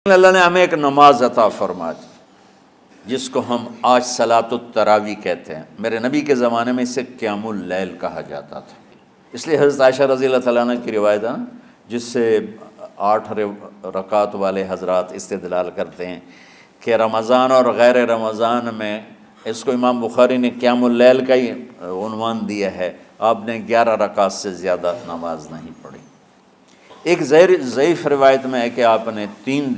اللہ نے ہمیں ایک نماز عطا فرما دی جس کو ہم آج صلاۃ التراویح کہتے ہیں۔ میرے نبی کے زمانے میں اسے قیام اللیل کہا جاتا تھا، اس لیے حضرت عائشہ رضی اللہ تعالیٰ عنہ کی روایت ہے جس سے 8 رکعت والے حضرات استدلال کرتے ہیں کہ رمضان اور غیر رمضان میں اس کو امام بخاری نے قیام اللیل کا ہی عنوان دیا ہے، آپ نے 11 رکعت سے زیادہ نماز نہیں پڑھی۔ ایک ضعیف روایت میں ہے کہ آپ نے 3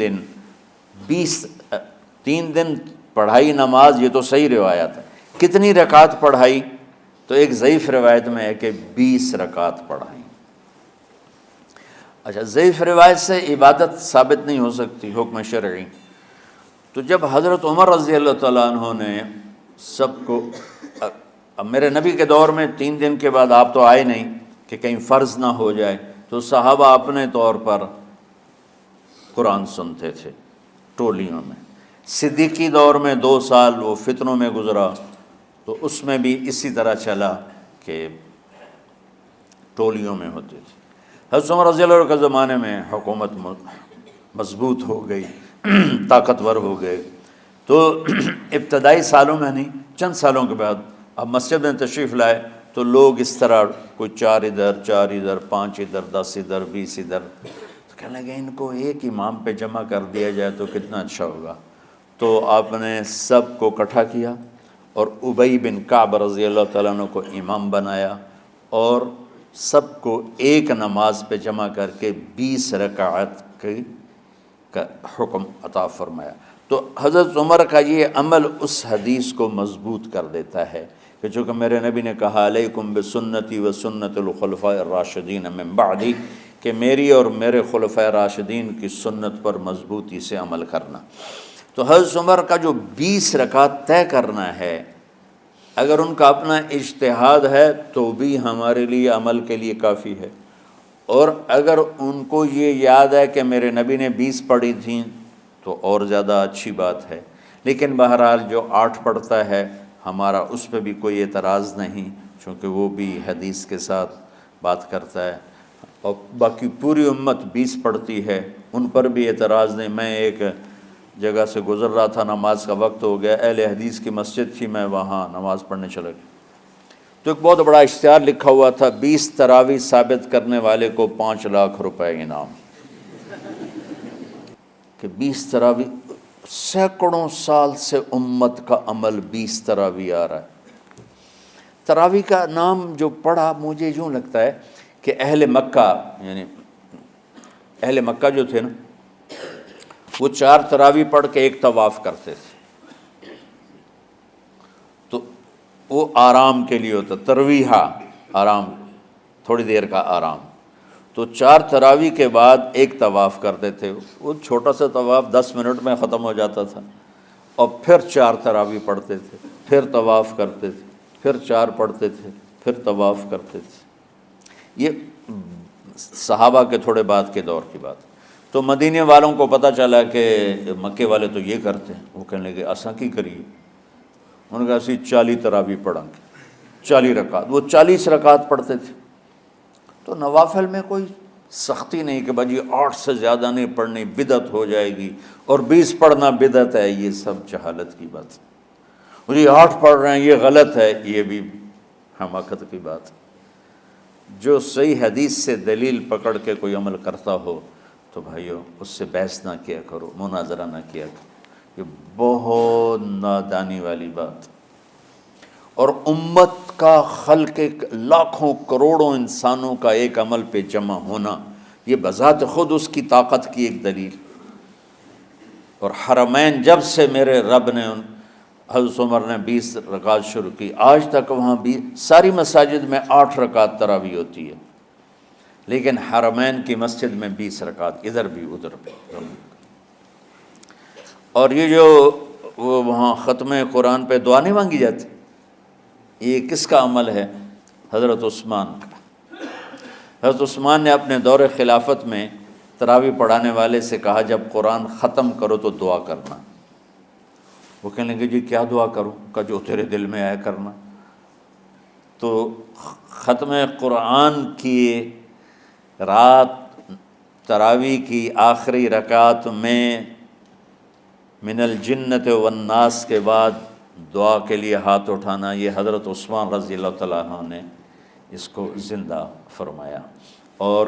دن پڑھائی نماز، یہ تو صحیح روایت ہے۔ کتنی رکعت پڑھائی؟ تو ایک ضعیف روایت میں ہے کہ 20 رکعت پڑھائی۔ اچھا، ضعیف روایت سے عبادت ثابت نہیں ہو سکتی حکم شرعی، تو جب حضرت عمر رضی اللہ تعالیٰ عنہ نے سب کو، اب میرے نبی کے دور میں 3 دن کے بعد آپ تو آئے نہیں کہ کہیں فرض نہ ہو جائے، تو صحابہ اپنے طور پر قرآن سنتے تھے ٹولیوں میں۔ صدیقی دور میں 2 سال وہ فتنوں میں گزرا، تو اس میں بھی اسی طرح چلا کہ ٹولیوں میں ہوتے تھے۔ حضرت عمر رضی اللہ عنہ کے زمانے میں حکومت مضبوط ہو گئی، طاقتور ہو گئے، تو ابتدائی سالوں میں نہیں، چند سالوں کے بعد اب مسجد میں تشریف لائے تو لوگ اس طرح کوئی 4 ادھر 4 ادھر 5 ادھر 10 ادھر 20 ادھر، تو کہنے لگے ان کو ایک امام پہ جمع کر دیا جائے تو کتنا اچھا ہوگا۔ تو آپ نے سب کو اکٹھا کیا اور ابی بن کعب رضی اللہ تعالیٰ عنہ کو امام بنایا اور سب کو ایک نماز پہ جمع کر کے 20 رکعت کا حکم عطا فرمایا۔ تو حضرت عمر کا یہ عمل اس حدیث کو مضبوط کر دیتا ہے کہ چونکہ میرے نبی نے کہا علیکم بسنتی و سنت الخلفاء الراشدین من بعدی، کہ میری اور میرے خلفاء راشدین کی سنت پر مضبوطی سے عمل کرنا۔ تو حضرت عمر کا جو 20 رکعت طے کرنا ہے، اگر ان کا اپنا اجتہاد ہے تو بھی ہمارے لیے عمل کے لیے کافی ہے، اور اگر ان کو یہ یاد ہے کہ میرے نبی نے 20 پڑھی تھیں تو اور زیادہ اچھی بات ہے۔ لیکن بہرحال جو 8 پڑھتا ہے ہمارا اس پہ بھی کوئی اعتراض نہیں، چونکہ وہ بھی حدیث کے ساتھ بات کرتا ہے، اور باقی پوری امت 20 پڑھتی ہے ان پر بھی اعتراض نہیں۔ میں ایک جگہ سے گزر رہا تھا، نماز کا وقت ہو گیا، اہل حدیث کی مسجد تھی، میں وہاں نماز پڑھنے چلا گیا، تو ایک بہت بڑا اشتہار لکھا ہوا تھا 20 تراویح ثابت کرنے والے کو 5 لاکھ روپے انعام، کہ 20 تراویح، سینکڑوں سال سے امت کا عمل 20 تراویح آ رہا ہے۔ تراویح کا نام جو پڑھا مجھے یوں لگتا ہے کہ اہل مکہ، یعنی اہل مکہ جو تھے نا، وہ 4 تراویح پڑھ کے ایک طواف کرتے تھے، تو وہ آرام کے لیے ہوتا، ترویحہ آرام، تھوڑی دیر کا آرام، تو 4 تراویح کے بعد ایک طواف کرتے تھے۔ وہ چھوٹا سا طواف 10 منٹ میں ختم ہو جاتا تھا، اور پھر 4 تراویح پڑھتے تھے، پھر طواف کرتے تھے، پھر 4 پڑھتے تھے، پھر طواف کرتے تھے۔ یہ صحابہ کے تھوڑے بعد کے دور کی بات۔ تو مدینے والوں کو پتہ چلا کہ مکے والے تو یہ کرتے ہیں، وہ کہنے لگے اساں کی کریے، انہوں نے کہا اسی 40 تراویح پڑھیں گے، 40 رکعت، وہ 40 رکعت پڑھتے تھے۔ تو نوافل میں کوئی سختی نہیں کہ بھائی 8 سے زیادہ نہیں پڑھنی، بدعت ہو جائے گی، اور 20 پڑھنا بدعت ہے، یہ سب جہالت کی بات ہے۔ یہ 8 پڑھ رہے ہیں یہ غلط ہے، یہ بھی حماقت کی بات ہے۔ جو صحیح حدیث سے دلیل پکڑ کے کوئی عمل کرتا ہو تو بھائیو اس سے بحث نہ کیا کرو، مناظرہ نہ کیا کرو، یہ بہت نادانی والی بات۔ اور امت کا خلق، لاکھوں کروڑوں انسانوں کا ایک عمل پہ جمع ہونا، یہ بذات خود اس کی طاقت کی ایک دلیل۔ اور حرمین جب سے میرے رب نے، حضرت عمر نے 20 رکعت شروع کی، آج تک وہاں بھی ساری مساجد میں 8 رکعت تراویح ہوتی ہے، لیکن حرمین کی مسجد میں 20 رکعت، ادھر بھی ادھر بھی۔ اور یہ جو وہ وہاں ختم قرآن پہ دعا نہیں مانگی جاتی، یہ کس کا عمل ہے؟ حضرت عثمان کا۔ حضرت عثمان نے اپنے دور خلافت میں تراویح پڑھانے والے سے کہا جب قرآن ختم کرو تو دعا کرنا۔ وہ کہنے لگے جی کیا دعا کروں؟ کہ جو تیرے دل میں آیا کرنا۔ تو ختم قرآن کی رات تراویح کی آخری رکعت میں من الجنت والناس کے بعد دعا کے لیے ہاتھ اٹھانا، یہ حضرت عثمان رضی اللہ تعالیٰ عنہ نے اس کو زندہ فرمایا۔ اور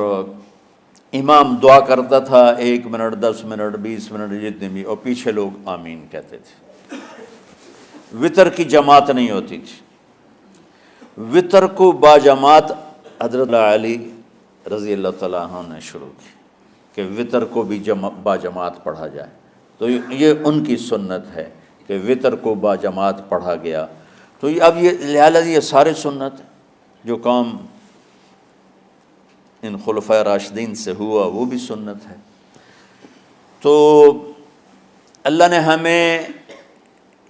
امام دعا کرتا تھا 1 منٹ 10 منٹ 20 منٹ جتنے بھی، اور پیچھے لوگ آمین کہتے تھے۔ وطر کی جماعت نہیں ہوتی تھی، وطر کو باجماعت حضرت علی رضی اللہ تعالیٰ عنہ نے شروع کی کہ وطر کو بھی باجماعت پڑھا جائے، تو یہ ان کی سنت ہے کہ وطر کو باجماعت پڑھا گیا۔ تو اب یہ لہٰذا یہ سارے سنت جو کام ان خلفۂ راشدین سے ہوا وہ بھی سنت ہے۔ تو اللہ نے ہمیں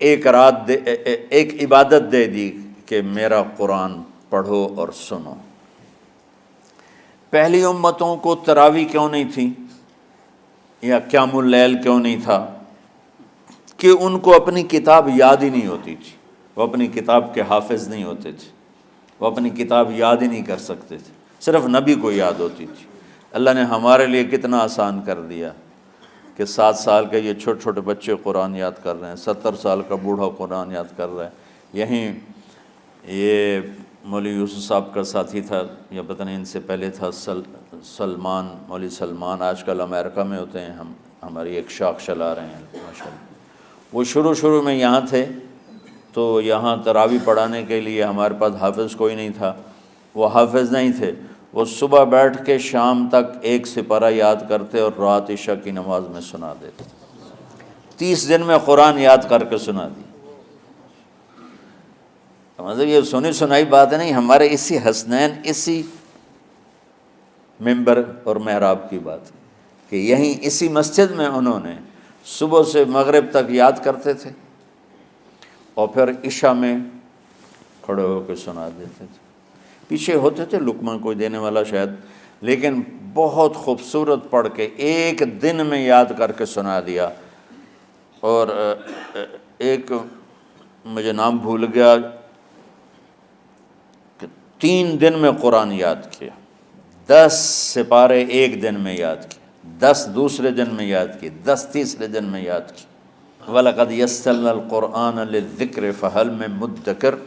ایک عبادت دے دی کہ میرا قرآن پڑھو اور سنو۔ پہلی امتوں کو تراویح کیوں نہیں تھی یا قیام اللیل کیوں نہیں تھا؟ کہ ان کو اپنی کتاب یاد ہی نہیں ہوتی تھی، وہ اپنی کتاب کے حافظ نہیں ہوتے تھے، وہ اپنی کتاب یاد ہی نہیں کر سکتے تھے، صرف نبی کو یاد ہوتی تھی۔ اللہ نے ہمارے لیے کتنا آسان کر دیا کہ 7 سال کے یہ چھوٹے چھوٹے بچے قرآن یاد کر رہے ہیں، 70 سال کا بوڑھا قرآن یاد کر رہا ہے۔ یہیں یہ مولوی یوسف صاحب کا ساتھی تھا، یا پتہ نہیں ان سے پہلے تھا، سلمان، مولوی سلمان، آج کل امریکہ میں ہوتے ہیں، ہماری ایک شاخ چلا رہے ہیں ماشاءاللہ۔ وہ شروع میں یہاں تھے، تو یہاں تراویح پڑھانے کے لیے ہمارے پاس حافظ کوئی نہیں تھا، وہ حافظ نہیں تھے، وہ صبح بیٹھ کے شام تک 1 سپارہ یاد کرتے اور رات عشاء کی نماز میں سنا دیتے۔ 30 دن میں قرآن یاد کر کے سنا دی۔ مطلب یہ سنی سنائی بات نہیں، ہمارے اسی حسنین، اسی ممبر اور محراب کی بات کہ یہیں اسی مسجد میں انہوں نے صبح سے مغرب تک یاد کرتے تھے اور پھر عشاء میں کھڑے ہو کے سنا دیتے تھے۔ پیچھے ہوتے تھے لقمہ کوئی دینے والا شاید، لیکن بہت خوبصورت پڑھ کے 1 دن میں یاد کر کے سنا دیا۔ اور ایک مجھے نام بھول گیا کہ 3 دن میں قرآن یاد کیا، 10 سپارے 1 دن میں یاد کیے، 10 دوسرے دن میں یاد کیے، 10 تیسرے دن میں یاد کیے۔ وَلَقَدْ يَسَّرْنَا الْقُرْآنَ لِلذِّكْرِ فَهَلْ مِن مُدَّكِرٍ۔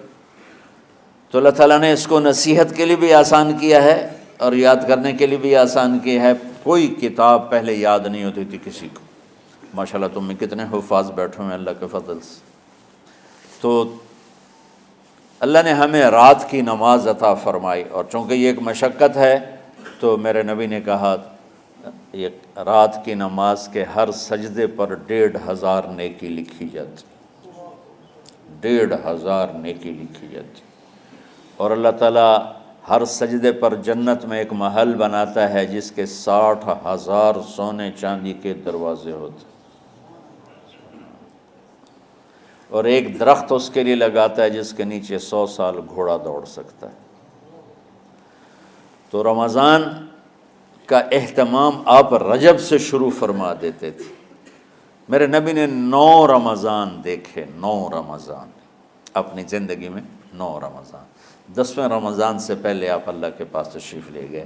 تو اللہ تعالیٰ نے اس کو نصیحت کے لیے بھی آسان کیا ہے اور یاد کرنے کے لیے بھی آسان کیا ہے۔ کوئی کتاب پہلے یاد نہیں ہوتی تھی کسی کو، ماشاءاللہ تم میں کتنے حفاظ بیٹھے ہیں اللہ کے فضل سے۔ تو اللہ نے ہمیں رات کی نماز عطا فرمائی، اور چونکہ یہ ایک مشقت ہے تو میرے نبی نے کہا یہ رات کی نماز کے ہر سجدے پر 1500 نیکی لکھی جاتی، 1500 نیکی لکھی جاتی۔ اور اللہ تعالیٰ ہر سجدے پر جنت میں ایک محل بناتا ہے جس کے 60,000 سونے چاندی کے دروازے ہوتے ہیں، اور ایک درخت اس کے لیے لگاتا ہے جس کے نیچے 100 سال گھوڑا دوڑ سکتا ہے۔ تو رمضان کا اہتمام آپ رجب سے شروع فرما دیتے تھے۔ میرے نبی نے 9 رمضان دیکھے، 9 رمضان اپنی زندگی میں، 9 رمضان۔ 10ویں رمضان سے پہلے آپ اللہ کے پاس تشریف لے گئے۔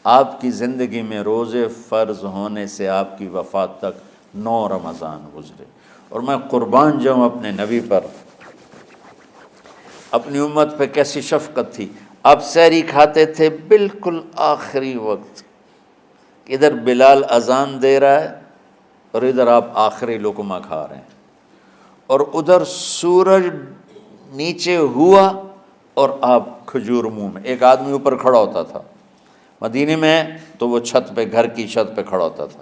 آپ کی زندگی میں روزے فرض ہونے سے آپ کی وفات تک 9 رمضان گزرے، اور میں قربان جاؤں اپنے نبی پر، اپنی امت پہ کیسی شفقت تھی۔ آپ سحری کھاتے تھے بالکل آخری وقت، ادھر بلال اذان دے رہا ہے اور ادھر آپ آخری لقمہ کھا رہے ہیں، اور ادھر سورج نیچے ہوا اور آپ کھجور منہ میں۔ ایک آدمی اوپر کھڑا ہوتا تھا مدینے میں تو وہ چھت پہ، گھر کی چھت پہ کھڑا ہوتا تھا،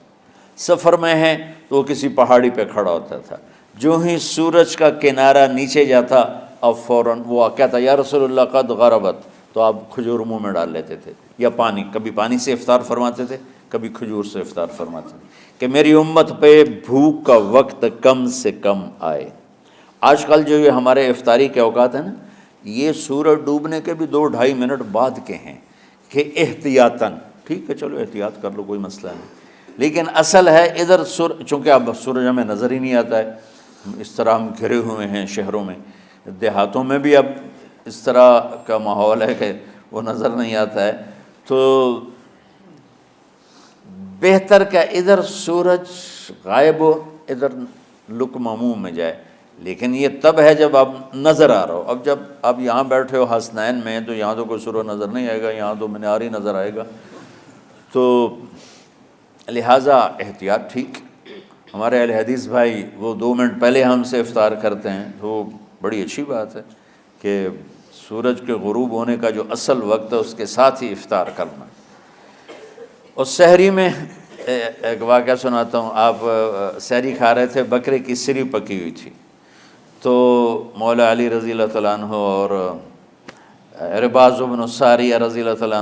سفر میں ہے تو وہ کسی پہاڑی پہ کھڑا ہوتا تھا۔ جو ہی سورج کا کنارہ نیچے جاتا اب فوراً وہ کہتا یا رسول اللہ قد غربت، تو آپ کھجور منہ میں ڈال لیتے تھے، یا پانی، کبھی پانی سے افطار فرماتے تھے، کبھی کھجور سے افطار فرماتے تھے، کہ میری امت پہ بھوک کا وقت کم سے کم آئے۔ آج کل جو یہ ہمارے افطاری کے اوقات ہیں نا، یہ سورج ڈوبنے کے بھی 2-2.5 منٹ بعد کے ہیں کہ احتیاطاً، ٹھیک ہے چلو احتیاط کر لو کوئی مسئلہ نہیں، لیکن اصل ہے ادھر چونکہ اب سورج ہمیں نظر ہی نہیں آتا ہے، اس طرح ہم گھرے ہوئے ہیں شہروں میں، دیہاتوں میں بھی اب اس طرح کا ماحول ہے کہ وہ نظر نہیں آتا ہے، تو بہتر کہ ادھر سورج غائب ہو، ادھر لقمہ منہ میں جائے، لیکن یہ تب ہے جب آپ نظر آ رہا ہو۔ اب جب آپ یہاں بیٹھے ہو حسنین میں تو یہاں تو کوئی سورج نظر نہیں آئے گا، یہاں تو مینار ہی نظر آئے گا، تو لہٰذا احتیاط ٹھیک۔ ہمارے اہل حدیث بھائی وہ 2 منٹ پہلے ہم سے افطار کرتے ہیں، تو بڑی اچھی بات ہے کہ سورج کے غروب ہونے کا جو اصل وقت ہے اس کے ساتھ ہی افطار کرنا۔ اور سحری میں ایک واقعہ سناتا ہوں، آپ سحری کھا رہے تھے، بکرے کی سری پکی ہوئی تھی، تو مولا علی رضی اللہ تعالیٰ عنہ اور عرباض بن ساریہ رضی اللہ تعالیٰ عنہ